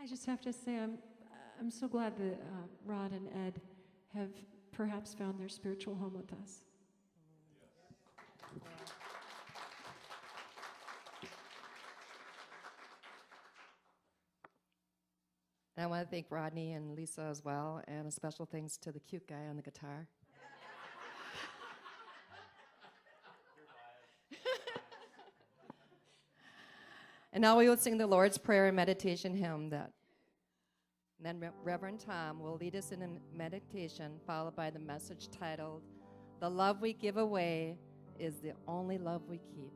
I just have to say I'm so glad that Rod and Ed have perhaps found their spiritual home with us. And I want to thank Rodney and Lisa as well, and a special thanks to the cute guy on the guitar. And now we will sing the Lord's Prayer and meditation hymn. And then Reverend Tom will lead us in a meditation, followed by the message titled, "The Love We Give Away is the Only Love We Keep."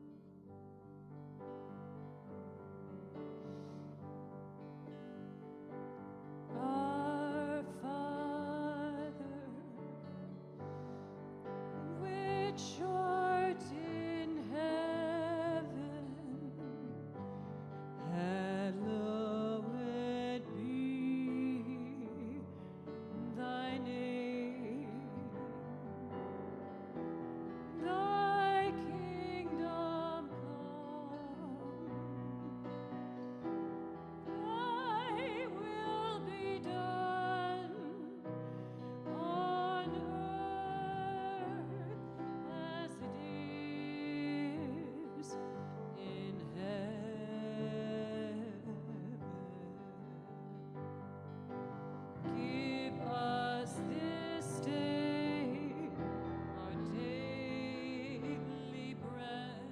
Our Father, which art in heaven, hallowed be thy name. Thy kingdom come, thy will be done on earth as it is in heaven. Give us this day our daily bread,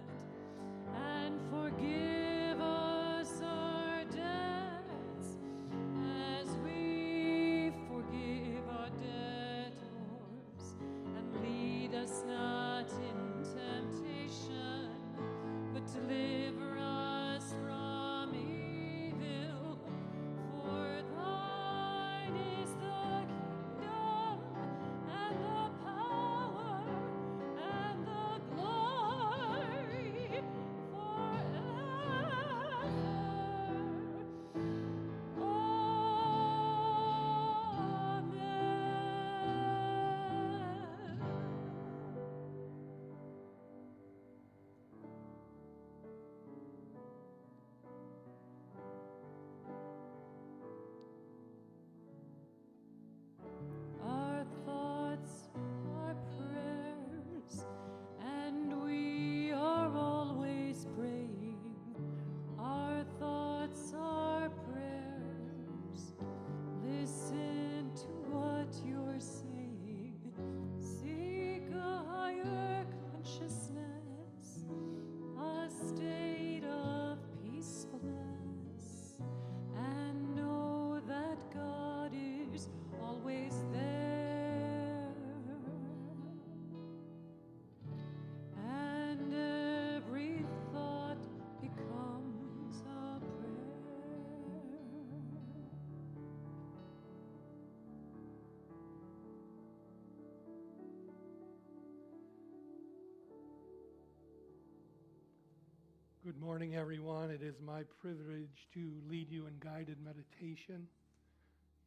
and forgive us our debts as we forgive our debtors. And lead us not in temptation, but deliver us from evil. For thine is the kingdom, and the power, and the glory forever. Our thoughts are prayers, and we are always praying. Our thoughts are prayers. Listen to what you're saying. Seek a higher consciousness, a state of peacefulness, and know that God is always there. And every thought becomes a prayer. Good morning, everyone. It is my privilege to lead you in guided meditation.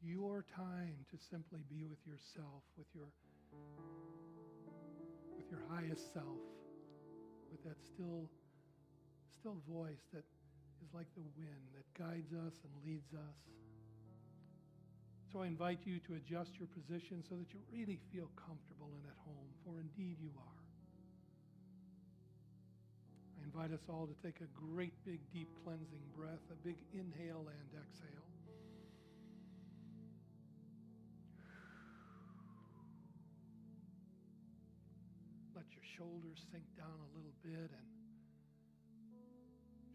Your time to simply be with yourself, with your highest self, with that still voice that is like the wind that guides us and leads us. So I invite you to adjust your position so that you really feel comfortable and at home, for indeed you are. I invite us all to take a great big deep cleansing breath, a big inhale and exhale. Let your shoulders sink down a little bit and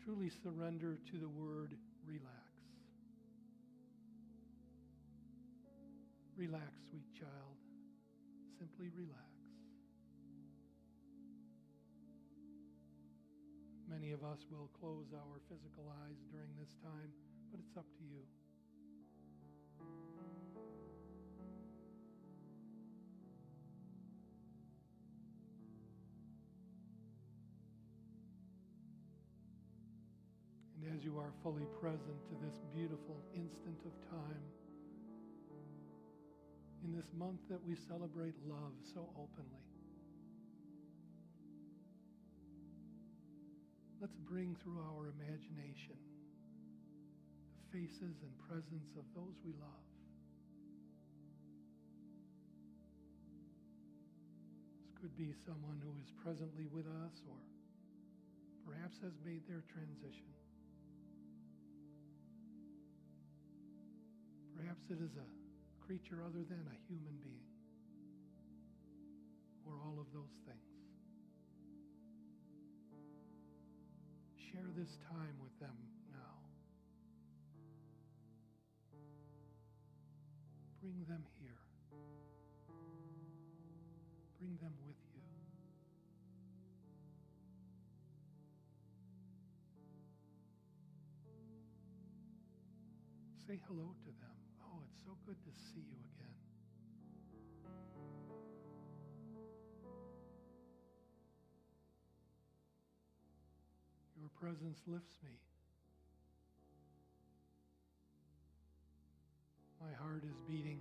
truly surrender to the word relax. Relax, sweet child. Simply relax. Many of us will close our physical eyes during this time, but it's up to you. And as you are fully present to this beautiful instant of time, in this month that we celebrate love so openly, let's bring through our imagination the faces and presence of those we love. This could be someone who is presently with us or perhaps has made their transition. Perhaps it is a creature other than a human being, or all of those things. Share this time with them now. Bring them here. Bring them with you. Say hello to them. Oh, it's so good to see you again. Your presence lifts me. My heart is beating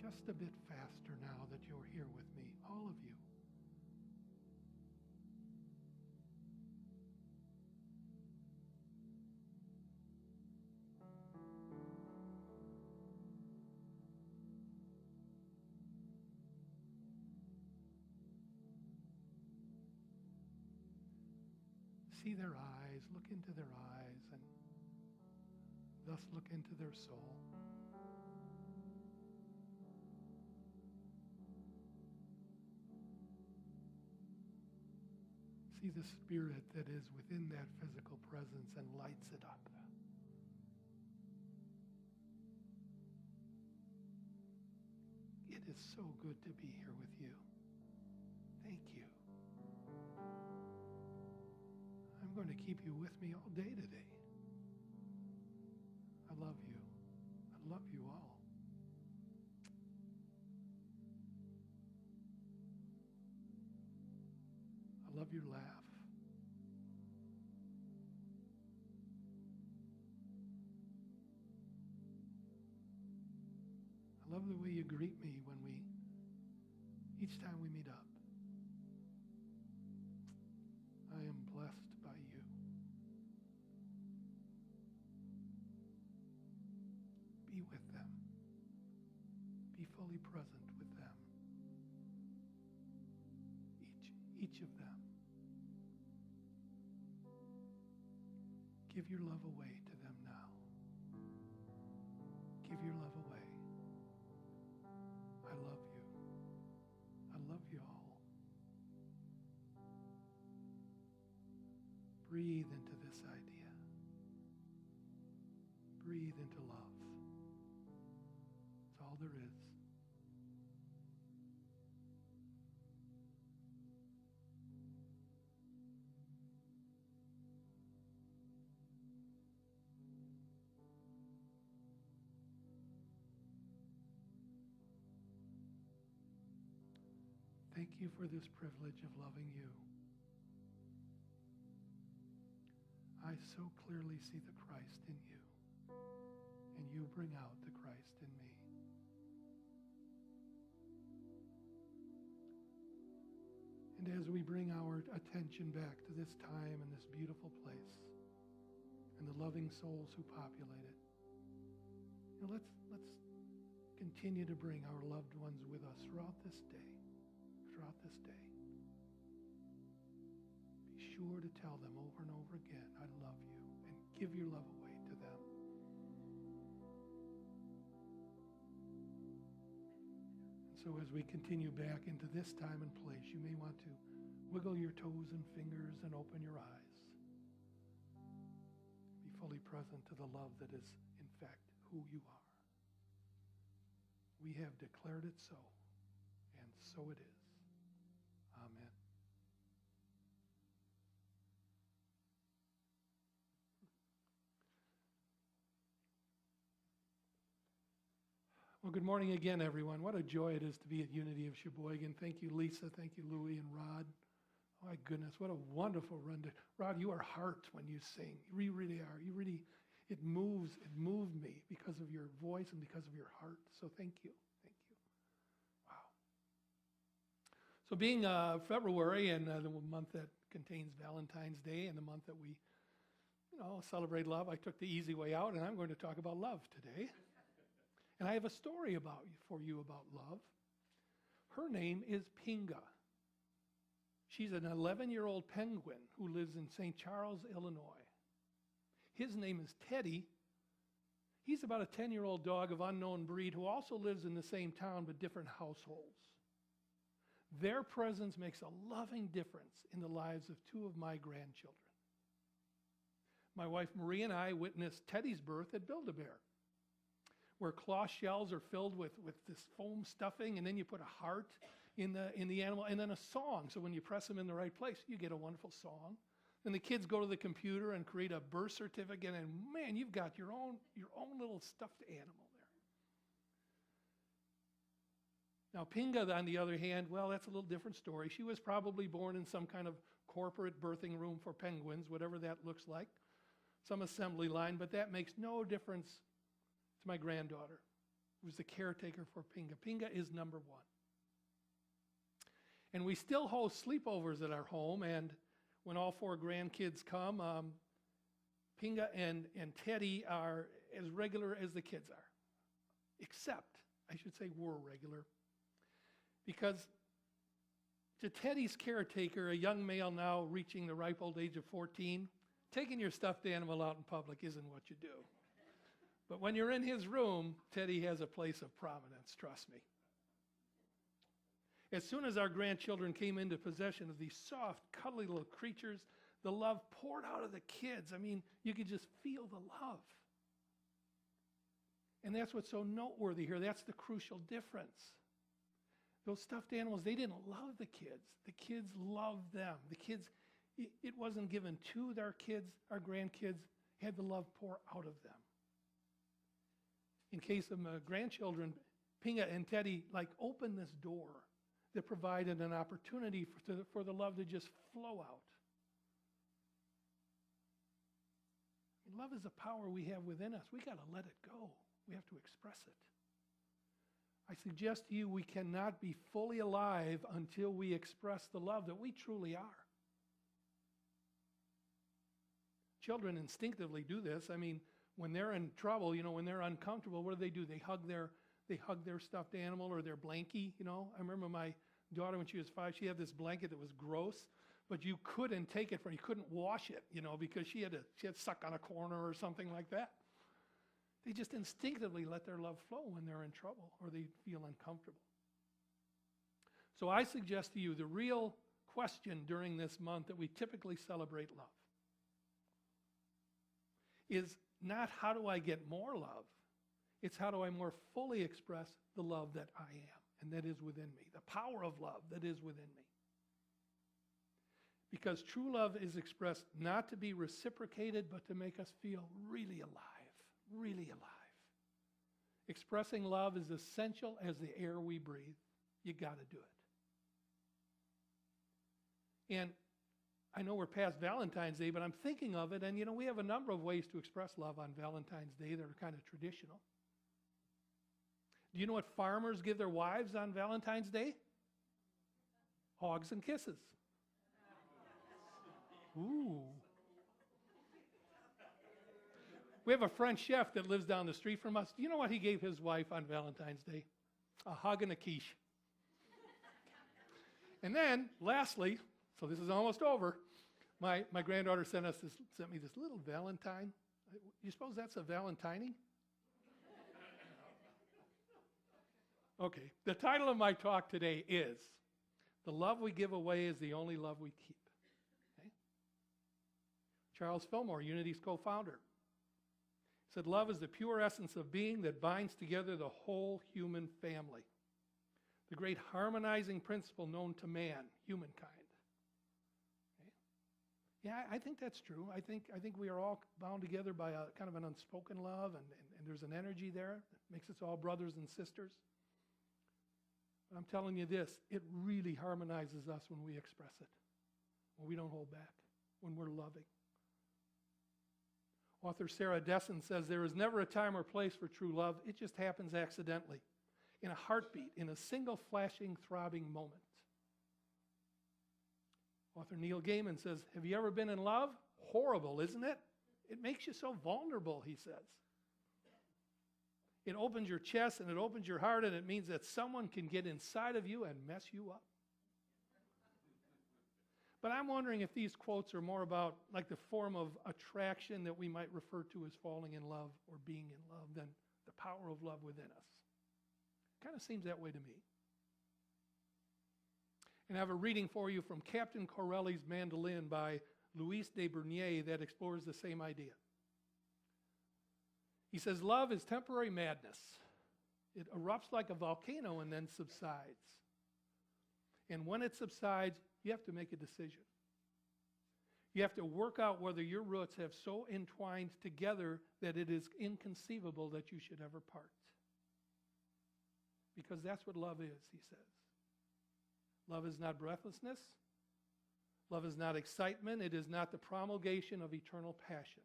just a bit faster now that you're here with me, all of you. See their eyes, look into their eyes, and thus look into their soul. See the spirit that is within that physical presence and lights it up. It is so good to be here with you. Thank you. I'm going to keep you with me all day today. I love you. I love you all. I love your laugh. I love the way you greet me each time we meet up. I am blessed by you. Be with them. Be fully present with them. Each of them. Give your love away to them now. Give your love away. I love you. I love you all. Breathe into this idea. Breathe into love. It's all there is. Thank you for this privilege of loving you. I so clearly see the Christ in you, and you bring out the Christ in me. And as we bring our attention back to this time and this beautiful place and the loving souls who populate it, let's continue to bring our loved ones with us throughout this day. Be sure to tell them over and over again, I love you, and give your love away to them. And so as we continue back into this time and place, you may want to wiggle your toes and fingers and open your eyes. Be fully present to the love that is, in fact, who you are. We have declared it so, and so it is. Amen. Well, good morning again, everyone. What a joy it is to be at Unity of Sheboygan. Thank you, Lisa. Thank you, Louie and Rod. Oh, my goodness, what a wonderful run. Rod, you are heart when you sing. You really are. It moved me because of your voice and because of your heart. So thank you. So being February and the month that contains Valentine's Day and the month that we, celebrate love. I took the easy way out, and I'm going to talk about love today. And I have a story for you about love. Her name is Pinga. She's an 11-year-old penguin who lives in St. Charles, Illinois. His name is Teddy. He's about a 10-year-old dog of unknown breed who also lives in the same town but different households. Their presence makes a loving difference in the lives of two of my grandchildren. My wife Marie and I witnessed Teddy's birth at Build-A-Bear, where cloth shells are filled with this foam stuffing, and then you put a heart in the animal, and then a song. So when you press them in the right place, you get a wonderful song. And the kids go to the computer and create a birth certificate, and man, you've got your own little stuffed animal there. Now, Pinga, on the other hand, well, that's a little different story. She was probably born in some kind of corporate birthing room for penguins, whatever that looks like, some assembly line, but that makes no difference to my granddaughter, who's the caretaker for Pinga. Pinga is number one. And we still host sleepovers at our home, and when all four grandkids come, Pinga and Teddy are as regular as the kids are. Except, I should say, were regular. Because to Teddy's caretaker, a young male now reaching the ripe old age of 14, taking your stuffed animal out in public isn't what you do. But when you're in his room, Teddy has a place of prominence, trust me. As soon as our grandchildren came into possession of these soft, cuddly little creatures, the love poured out of the kids. I mean, you could just feel the love. And that's what's so noteworthy here. That's the crucial difference. Those stuffed animals, they didn't love the kids. The kids loved them. The kids, it wasn't given to their kids, our grandkids had the love pour out of them. In case of my grandchildren, Pinga and Teddy opened this door that provided an opportunity for the love to just flow out. Love is a power we have within us. We got to let it go. We have to express it. I suggest to you we cannot be fully alive until we express the love that we truly are. Children instinctively do this. I mean, when they're in trouble, when they're uncomfortable, what do? They hug their stuffed animal or their blankie, I remember my daughter, when she was 5, she had this blanket that was gross, but you couldn't take it from her. You couldn't wash it, because she had suck on a corner or something like that. They just instinctively let their love flow when they're in trouble or they feel uncomfortable. So I suggest to you the real question during this month that we typically celebrate love is not how do I get more love, it's how do I more fully express the love that I am and that is within me, the power of love that is within me. Because true love is expressed not to be reciprocated, but to make us feel really alive, really alive. Expressing love is essential as the air we breathe. You got to do it. And I know we're past Valentine's Day, but I'm thinking of it, and we have a number of ways to express love on Valentine's Day that are kind of traditional. Do you know what farmers give their wives on Valentine's Day? Hugs and kisses. Ooh. We have a French chef that lives down the street from us. Do you know what he gave his wife on Valentine's Day? A hug and a quiche. And then, lastly, so this is almost over, my granddaughter sent me this little Valentine. You suppose that's a Valentining? Okay, the title of my talk today is, The Love We Give Away is the Only Love We Keep. Okay? Charles Fillmore, Unity's co-founder, said, love is the pure essence of being that binds together the whole human family. The great harmonizing principle known to man, humankind. Okay? Yeah, I think that's true. I think we are all bound together by a kind of an unspoken love, and there's an energy there that makes us all brothers and sisters. But I'm telling you this, it really harmonizes us when we express it, when we don't hold back, when we're loving. Author Sarah Dessen says, there is never a time or place for true love. It just happens accidentally, in a heartbeat, in a single flashing, throbbing moment. Author Neil Gaiman says, have you ever been in love? Horrible, isn't it? It makes you so vulnerable, he says. It opens your chest and it opens your heart, and it means that someone can get inside of you and mess you up. But I'm wondering if these quotes are more about like the form of attraction that we might refer to as falling in love or being in love than the power of love within us. Kind of seems that way to me. And I have a reading for you from Captain Corelli's Mandolin by Louis de Bernier that explores the same idea. He says, love is temporary madness. It erupts like a volcano and then subsides. And when it subsides, you have to make a decision. You have to work out whether your roots have so entwined together that it is inconceivable that you should ever part. Because that's what love is, he says. Love is not breathlessness. Love is not excitement. It is not the promulgation of eternal passion.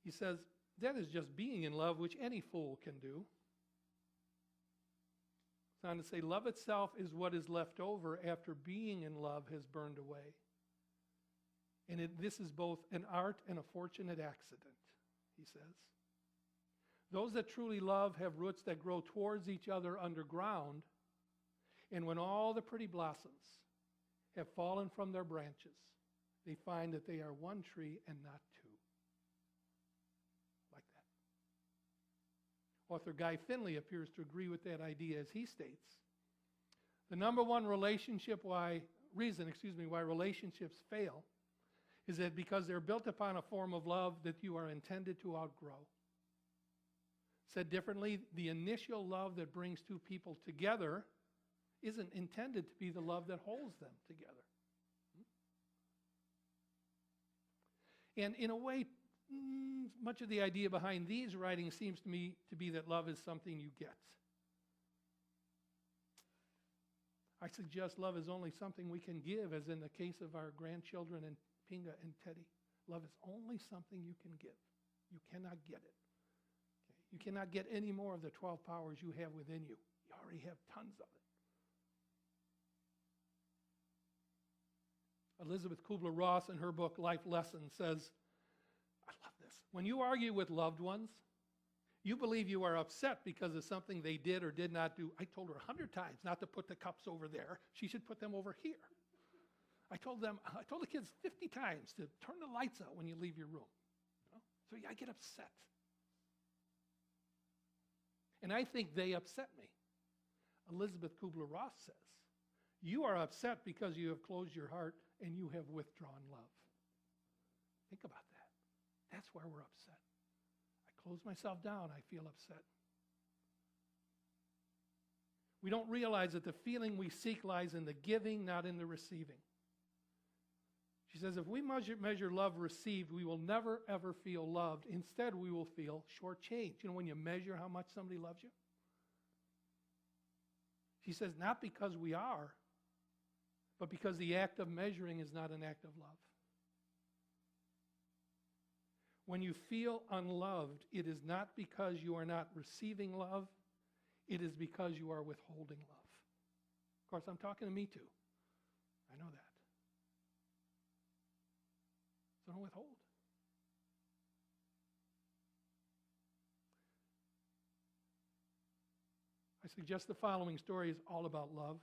He says, that is just being in love, which any fool can do. It's on to say, love itself is what is left over after being in love has burned away. And this is both an art and a fortunate accident, he says. Those that truly love have roots that grow towards each other underground, and when all the pretty blossoms have fallen from their branches, they find that they are one tree and not two. Like that. Author Guy Finley appears to agree with that idea as he states, the number one reason why relationships fail is that because they're built upon a form of love that you are intended to outgrow. Said differently, the initial love that brings two people together isn't intended to be the love that holds them together. And in a way, much of the idea behind these writings seems to me to be that love is something you get. I suggest love is only something we can give, as in the case of our grandchildren and Pinga and Teddy. Love is only something you can give. You cannot get it. Okay? You cannot get any more of the 12 powers you have within you. You already have tons of it. Elizabeth Kubler-Ross, in her book Life Lessons, says, I love this. When you argue with loved ones, you believe you are upset because of something they did or did not do. I told her 100 times not to put the cups over there. She should put them over here. I told the kids 50 times to turn the lights out when you leave your room. You know? So I get upset. And I think they upset me. Elizabeth Kubler-Ross says, you are upset because you have closed your heart and you have withdrawn love. Think about that. That's why we're upset. I close myself down, I feel upset. We don't realize that the feeling we seek lies in the giving, not in the receiving. She says, if we measure love received, we will never, ever feel loved. Instead, we will feel shortchanged. You know, when you measure how much somebody loves you? She says, not because we are, but because the act of measuring is not an act of love. When you feel unloved, it is not because you are not receiving love, it is because you are withholding love. Of course, I'm talking to me too. I know that. So don't withhold. I suggest the following story is all about love.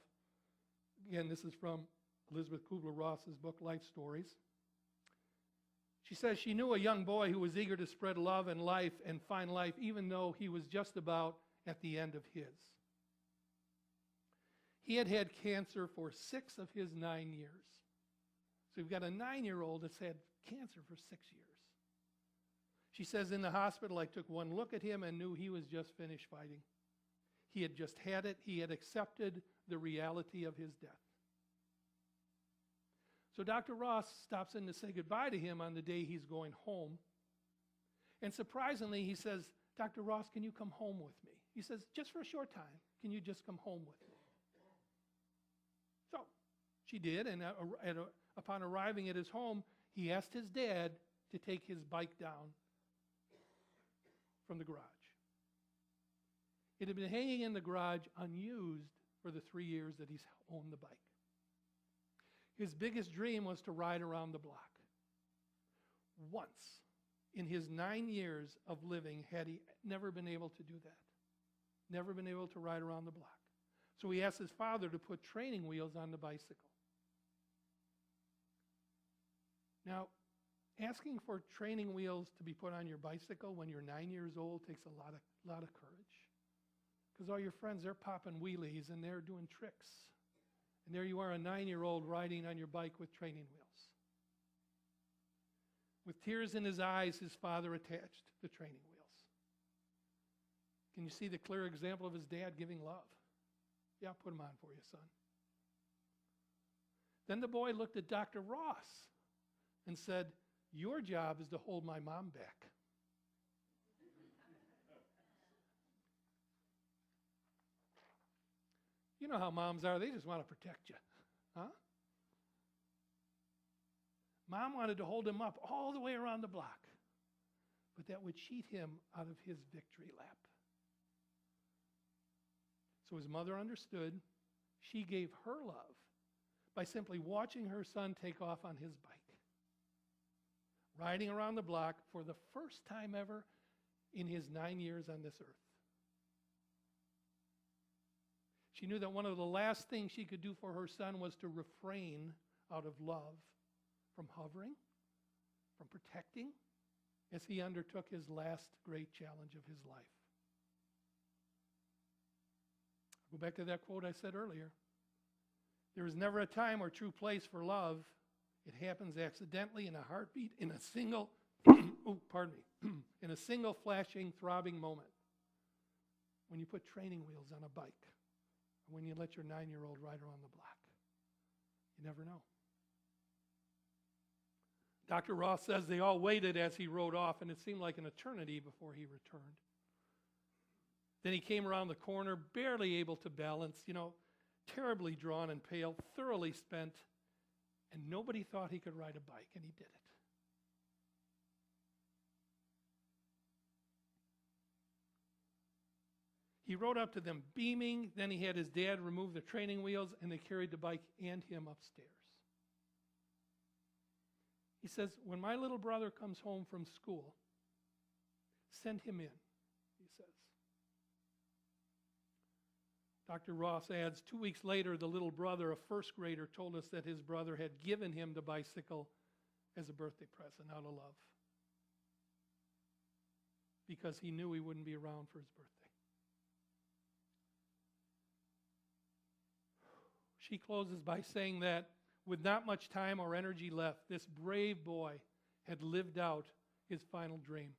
Again, this is from Elizabeth Kubler-Ross's book, Life Stories. She says she knew a young boy who was eager to spread love and life and find life, even though he was just about at the end of his. He had had cancer for 6 of his 9 years. So you've got a 9-year-old that's had cancer for 6 years. She says, in the hospital, I took one look at him and knew he was just finished fighting. He had just had it. He had accepted the reality of his death. So Dr. Ross stops in to say goodbye to him on the day he's going home. And surprisingly, he says, Dr. Ross, can you come home with me? He says, just for a short time, can you just come home with me? So she did, and upon arriving at his home, he asked his dad to take his bike down from the garage. It had been hanging in the garage unused for the 3 years that he's owned the bike. His biggest dream was to ride around the block. once in his 9 years of living had he never been able to do that. Never been able to ride around the block. So he asked his father to put training wheels on the bicycle. Now, asking for training wheels to be put on your bicycle when you're 9 years old takes a lot of courage. Because all your friends, they're popping wheelies and they're doing tricks. And there you are, a 9-year-old riding on your bike with training wheels. With tears in his eyes, his father attached the training wheels. Can you see the clear example of his dad giving love? Yeah, I'll put them on for you, son. Then the boy looked at Dr. Ross and said, your job is to hold my mom back. You know how moms are. They just want to protect you. Huh? Mom wanted to hold him up all the way around the block, but that would cheat him out of his victory lap. So his mother understood. She gave her love by simply watching her son take off on his bike, riding around the block for the first time ever in his 9 years on this earth. She knew that one of the last things she could do for her son was to refrain out of love from hovering, from protecting, as he undertook his last great challenge of his life. I'll go back to that quote I said earlier. There is never a time or true place for love. It happens accidentally in a heartbeat, in a single, in a single flashing, throbbing moment. When you put training wheels on a bike, or when you let your 9-year-old ride around the block. You never know. Dr. Ross says they all waited as he rode off, and it seemed like an eternity before he returned. Then he came around the corner, barely able to balance, terribly drawn and pale, thoroughly spent, and nobody thought he could ride a bike, and he did it. He rode up to them beaming. Then he had his dad remove the training wheels, and they carried the bike and him upstairs. He says, when my little brother comes home from school, send him in, he says. Dr. Ross adds, 2 weeks later, the little brother, a first grader, told us that his brother had given him the bicycle as a birthday present out of love, because he knew he wouldn't be around for his birthday. She closes by saying that with not much time or energy left, this brave boy had lived out his final dream,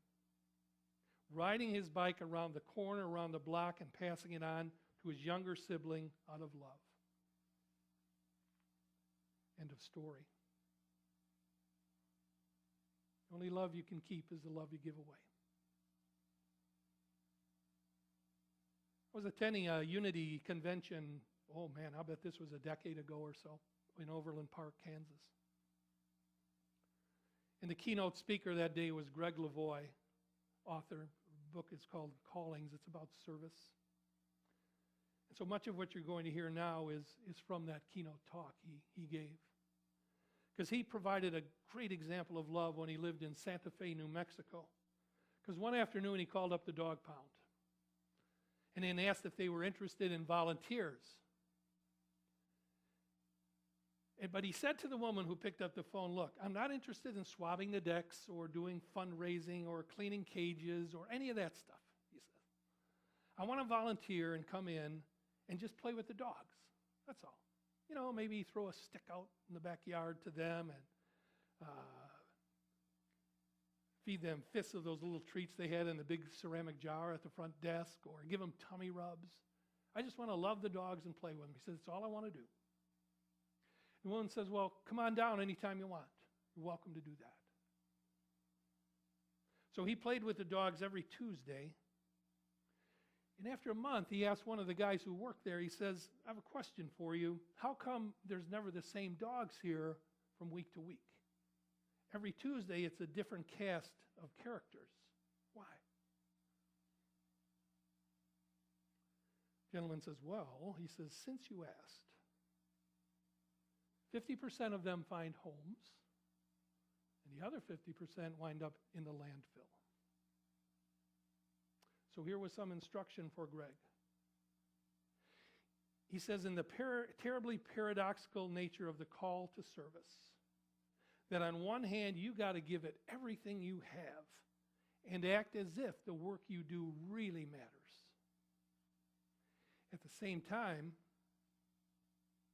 riding his bike around the corner, around the block, and passing it on to his younger sibling out of love. End of story. The only love you can keep is the love you give away. I was attending a Unity convention. Oh man, I'll bet this was a decade ago or so in Overland Park, Kansas. And the keynote speaker that day was Greg Lavoie, author. The book is called Callings. It's about service. And so much of what you're going to hear now is from that keynote talk he gave. Because he provided a great example of love when he lived in Santa Fe, New Mexico. Because one afternoon he called up the dog pound and then asked if they were interested in volunteers. But he said to the woman who picked up the phone, look, I'm not interested in swabbing the decks or doing fundraising or cleaning cages or any of that stuff, he said. I want to volunteer and come in and just play with the dogs. That's all. Maybe throw a stick out in the backyard to them and feed them fists of those little treats they had in the big ceramic jar at the front desk, or give them tummy rubs. I just want to love the dogs and play with them. He says, it's all I want to do. The woman says, well, come on down anytime you want. You're welcome to do that. So he played with the dogs every Tuesday. And after a month, he asked one of the guys who worked there, he says, I have a question for you. How come there's never the same dogs here from week to week? Every Tuesday, it's a different cast of characters. Why? The gentleman says, well, he says, since you asked, 50% of them find homes, and the other 50% wind up in the landfill. So here was some instruction for Greg. He says, in the terribly paradoxical nature of the call to service, that on one hand, you got to give it everything you have and act as if the work you do really matters. At the same time,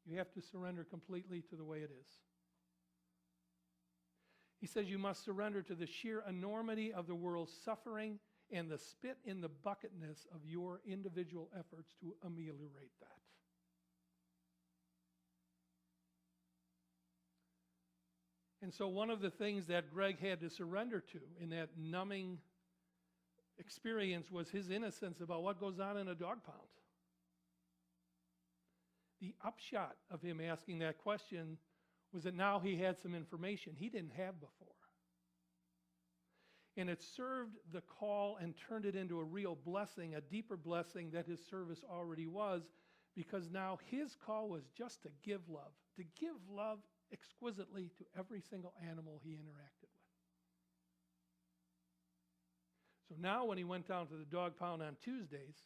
you have to surrender completely to the way it is. He says you must surrender to the sheer enormity of the world's suffering and the spit in the bucketness of your individual efforts to ameliorate that. And so one of the things that Greg had to surrender to in that numbing experience was his innocence about what goes on in a dog pound. The upshot of him asking that question was that now he had some information he didn't have before. And it served the call and turned it into a real blessing, a deeper blessing that his service already was, because now his call was just to give love exquisitely to every single animal he interacted with. So now when he went down to the dog pound on Tuesdays,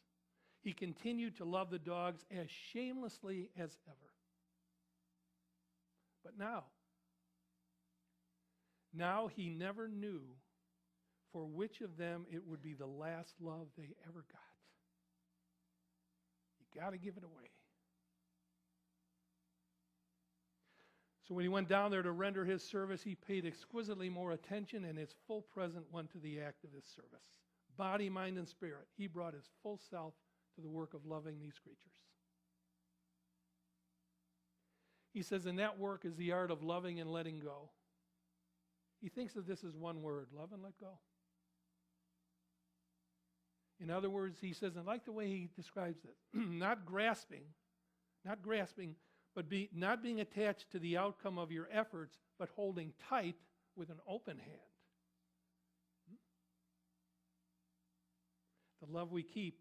he continued to love the dogs as shamelessly as ever. But now he never knew for which of them it would be the last love they ever got. You got to give it away. So when he went down there to render his service, he paid exquisitely more attention, and his full present went to the act of his service. Body, mind, and spirit. He brought his full self to the work of loving these creatures. He says, and that work is the art of loving and letting go. He thinks of this as one word, love and let go. In other words, he says, and I like the way he describes it, not grasping, but not being attached to the outcome of your efforts, but holding tight with an open hand. The love we keep,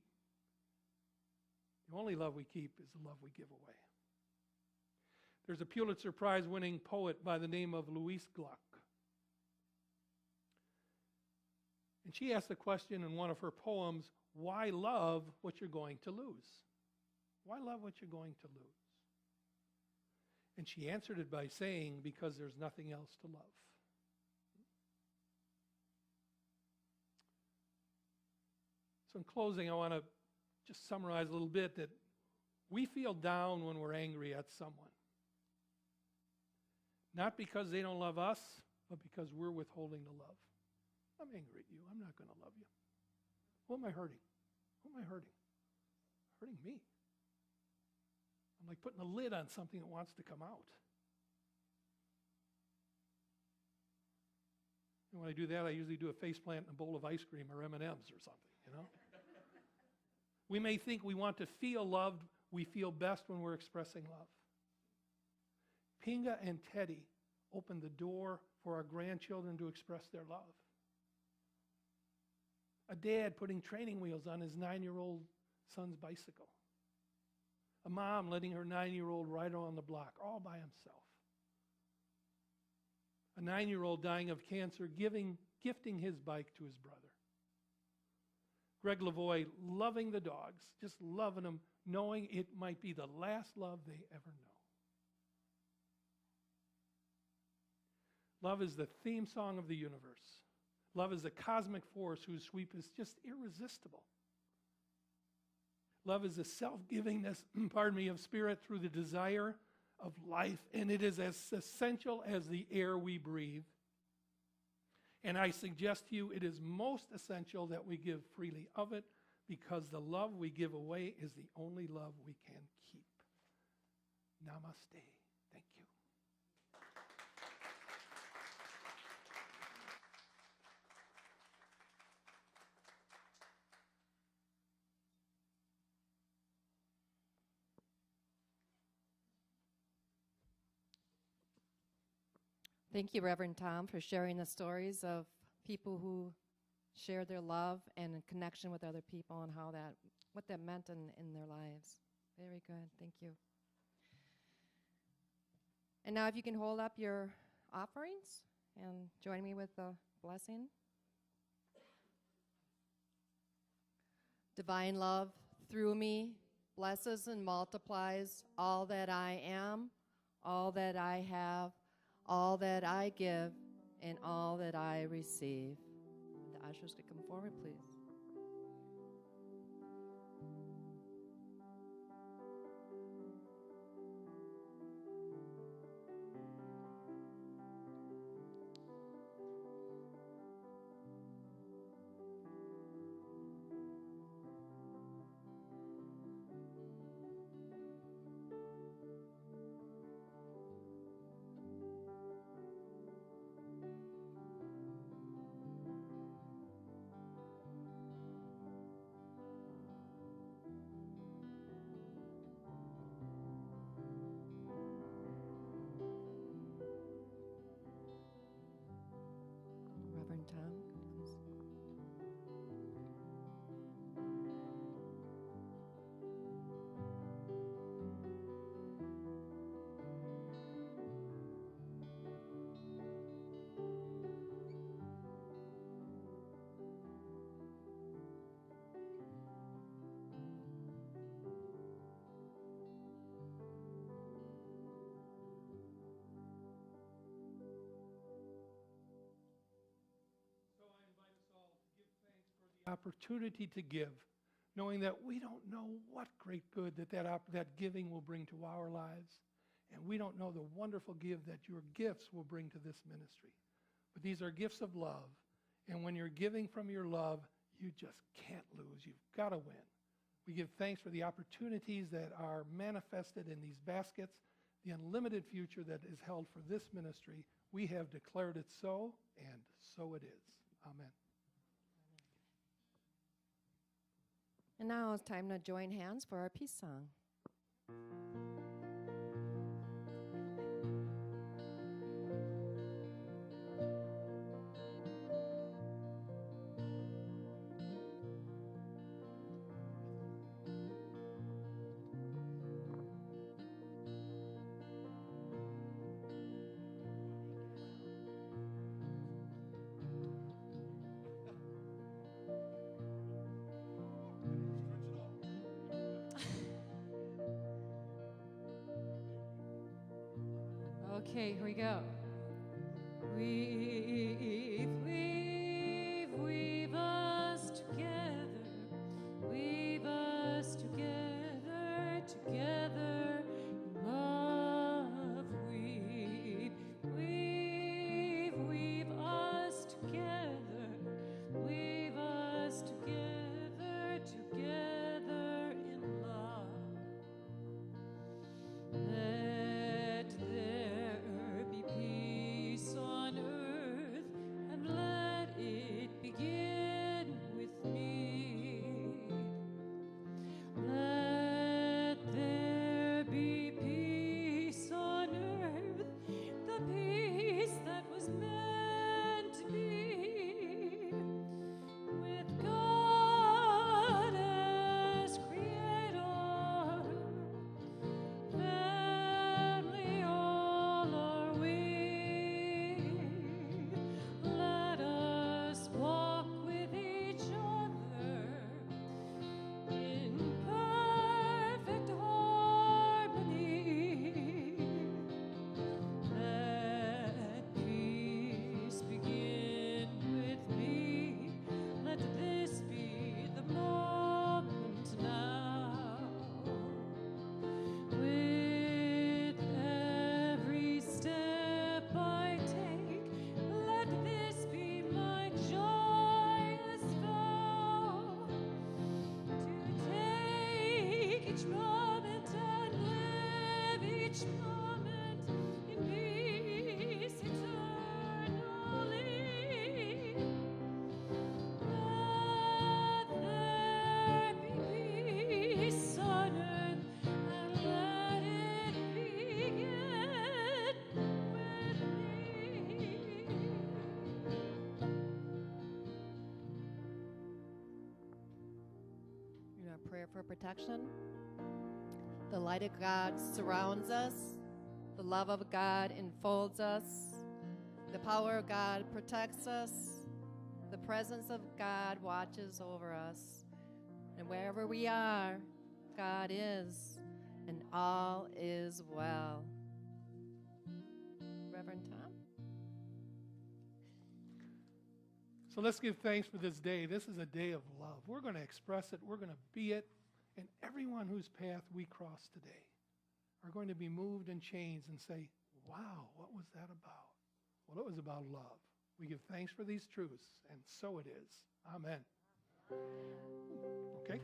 the only love we keep is the love we give away. There's a Pulitzer Prize-winning poet by the name of Louise Gluck. And she asked the question in one of her poems, why love what you're going to lose? Why love what you're going to lose? And she answered it by saying, because there's nothing else to love. So in closing, I want to just summarize a little bit that we feel down when we're angry at someone. Not because they don't love us, but because we're withholding the love. I'm angry at you. I'm not going to love you. Who am I hurting? Who am I hurting? Hurting me. I'm like putting a lid on something that wants to come out. And when I do that, I usually do a faceplant in a bowl of ice cream or M&Ms or something, you know? We may think we want to feel loved. We feel best when we're expressing love. Pinga and Teddy opened the door for our grandchildren to express their love. A dad putting training wheels on his 9-year-old son's bicycle. A mom letting her 9-year-old ride around the block all by himself. A 9-year-old dying of cancer gifting his bike to his brother. Greg Lavoie loving the dogs, just loving them, knowing it might be the last love they ever know. Love is the theme song of the universe. Love is the cosmic force whose sweep is just irresistible. Love is the self-givingness, of spirit through the desire of life, and it is as essential as the air we breathe. And I suggest to you it is most essential that we give freely of it, because the love we give away is the only love we can keep. Namaste. Thank you. Thank you, Reverend Tom, for sharing the stories of people who shared their love and connection with other people and what that meant in their lives. Very good. Thank you. And now if you can hold up your offerings And join me with the blessing. Divine love through me blesses and multiplies all that I am, all that I have, all that I give, and all that I receive. The ushers could come forward, please. Reverend Tom, please. So I invite us all to give thanks for the opportunity to give, knowing that we don't know what great good that giving will bring to our lives, and we don't know the wonderful give that your gifts will bring to this ministry. But these are gifts of love, and when you're giving from your love, you just can't lose. You've got to win. We give thanks for the opportunities that are manifested in these baskets, the unlimited future that is held for this ministry. We have declared it so, and so it is. Amen. And now it's time to join hands for our peace song. Okay, here we go. Weave us together. Weave us together, together in love. Weave us together. Weave us together, together in love. Let there be peace on earth, and let it begin with me. Let there be peace on earth, the peace that was meant to be, with God as creator. Family all are we. Let us walk with each other in perfect harmony. Let peace begin with me. Let this be the moment now. With every step I take, let this be my joyous vow, to take each moment and live each moment in peace eternally. Let there be peace on earth, and let it begin with me. You know, prayer for protection. The light of God surrounds us. The love of God enfolds us. The power of God protects us. The presence of God watches over us. And wherever we are, God is, and all is well. Reverend Tom? So let's give thanks for this day. This is a day of love. We're going to express it. We're going to be it. And everyone whose path we cross today are going to be moved and changed and say, wow, what was that about? Well, it was about love. We give thanks for these truths, and so it is. Amen. Okay?